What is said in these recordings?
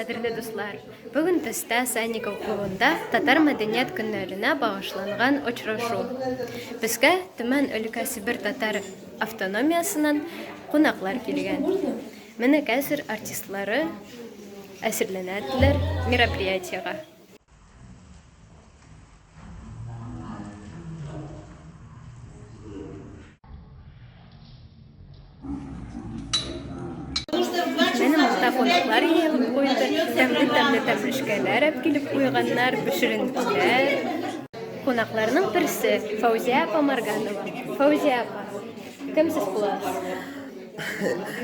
Кадерле дуслар, бүген төстә Санников клубында татар мәдәният көннәренә багышланган очрашу. Безгә Төмән өлкә Себер татар автономиясыннан кунаклар килгән. Менә хәзер артистлары әсерләнәләр мероприятиегә. Кунаклар йыелып куйды, тәмле тәмлешкәләр килеп куйганнар, пешеренкеләр. Кунакларның берсе Фаузия апа Марганова. Фаузия апа, кем сез буласыз?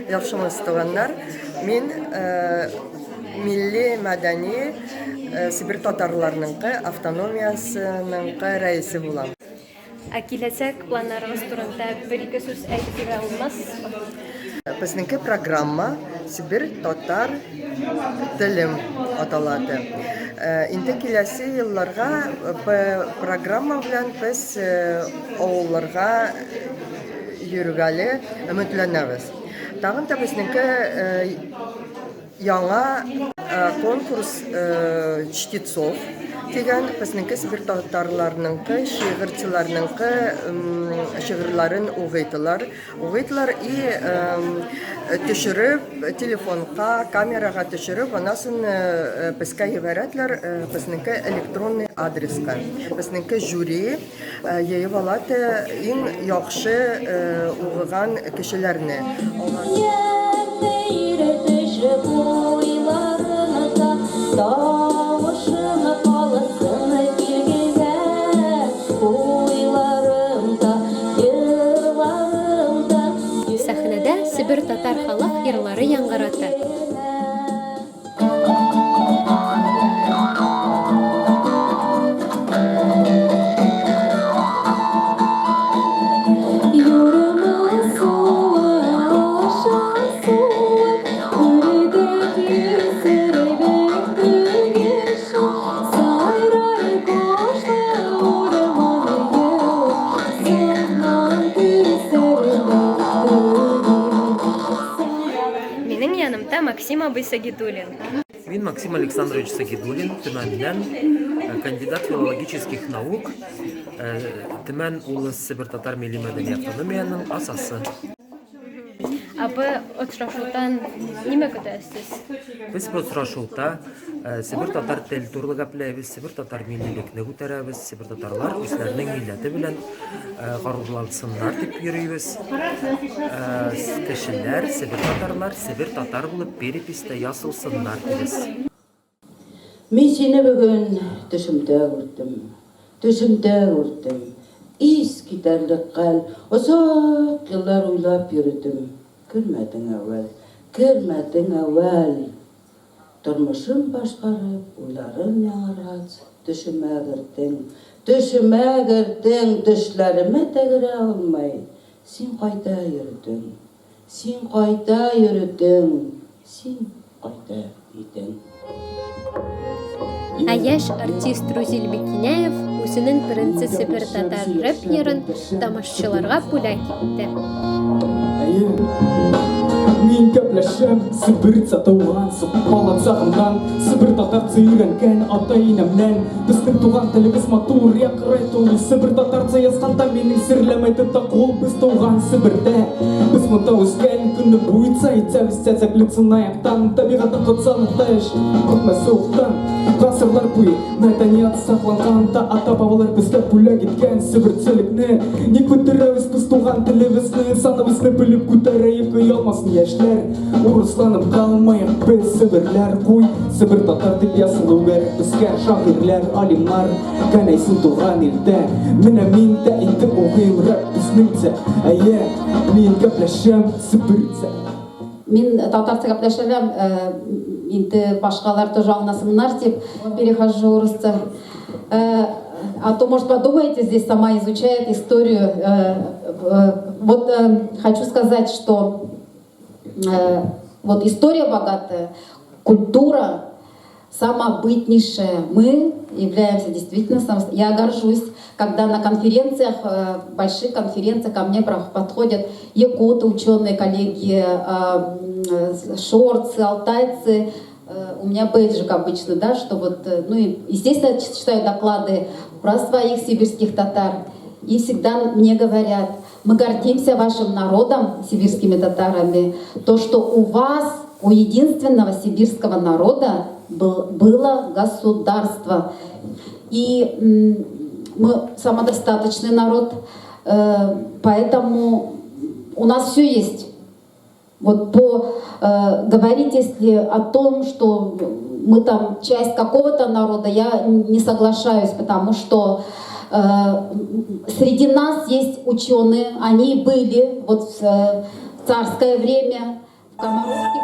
Яхшымыз туганнар, мин милли мәдәни Себер татарларының автономиясының рәисе булам. Киләчәк планнарыгыз турында бер-ике сүз әйтеп бирә алмассызмы? Безнеке программа Себер татар телем аталады. Инде киләсе елларга программа белән без авылларга йөргәле өметләнәбез. Тагын да безнеке яңа конкурс чтецов дигән безнеке Себер татарларының шигырьчыларның шигырьләрен укыйтылар и төшереп телефонга, камерага төшереп, анасын безгә җибәрәтләр безнеке электронный адреска. Безнеке жюри йыйып алады иң яхшы укыган кешеләрне. Сәхнәдә Себер татар халык йырлары яңгырата. Максим абый Сагидуллин. Мин Максим Александрович Сагидуллин, Төмәннән, кандидат филологических наук, Төмән улы Себер татар милли мәдәни автономияның асасы. Абы очрашудан нимә көтәсез? Без бу очрашуда Себер татар тел турлыгы беләбез, Себер татар милливлекне күтәрәбез, Себер татарлар үзләренең милләте белән горурлансыннар дип йөрибез. Кешеләр, Себер татарлар, Себер татар булып перепистә ясалсыннар дибез. Мин сине бүген төшемдә күрдем. Ис китәрлек хәл, озак еллар уйлап йөрдем. Күрмәдең әүвәл. Тормышым башкарып, уйларым яңаргач, төшемә кердең, төшләремә тәгәрә алмай. Син кайда йөрдең? Син кайда идең? Яшь артист Рузиль Бекиняев үзенең беренче Себер татар рэп йырын тамашачыларга бүләк итте. Мин кәпләшәм Себер татуган сукалап сагыннан, Себер татар сөйрәнгән ата-инәмнән. Безнең туган телебез матур, якрай тулы. Себер татарча язганда минем серләмәй тота кул. Без туган Себердә, без монда үскән көнне буйца итәбез чәчәклек сынаяктан. Табигатьтә котсан таш, күпме суктан. Гасырлар буе мәдәният сакланганда, ата-бабалар безгә бүләк иткән себерчелекне. Ник күтәрәбез без туган телебезне, саныбызны белеп күтәрәйек кыялмасын яшьләр. Урысланып калмаyak без себерләр куй. Себер татар дип ясалу кирәк безгә шагыйрьләр, алимнар. Кәнәйсен туган илдә, менә мин дә инде укыйм рэп безнеңчә. Мин кәпләшәм себерчә. Мин татарча кәпләшәм, инде башкалар тоже аңласыннар дип перехожу урысча. А то, может, подумаете, здесь сама изучает историю. Вот хочу сказать, что вот история богатая, культура самобытнейшая. Мы являемся действительно Я горжусь, когда на конференциях, больших конференциях ко мне подходят якуты, ученые, коллеги, шорцы, алтайцы, У меня бейджик обычно, да, что вот, ну, и, естественно, читаю доклады про своих сибирских татар. И всегда мне говорят, мы гордимся вашим народом, сибирскими татарами, то, что у вас, у единственного сибирского народа было государство. И мы самодостаточный народ, поэтому у нас все есть. Вот говорить, если о том, что мы там часть какого-то народа, я не соглашаюсь, потому что среди нас есть ученые, они были вот в царское время, в комаровских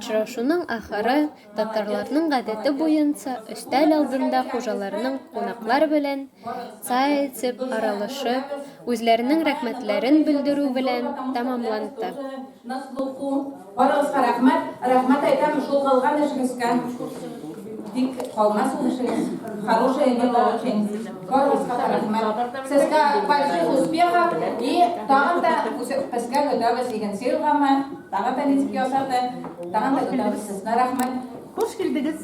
Очрашуның ахыры татарларның гадәте буенча өстәл алдында хуҗаларның кунаклар белән чай эчеп, аралашып, үзләренең рәхмәтләрен белдерү белән тәмамланды. Барыгызга рәхмәт. Рәхмәт әйтәм шул кылган эшегезгә. Дик калмас ул эшегез. Хорошее дело очень. Барыгызга рәхмәт. Сезгә больших успехов и тагын да безгә көтәбез икенче елгамы. Тагын да ничек ясады. Тагын да көтәбез сезгә рәхмәт. Hoş geldiniz.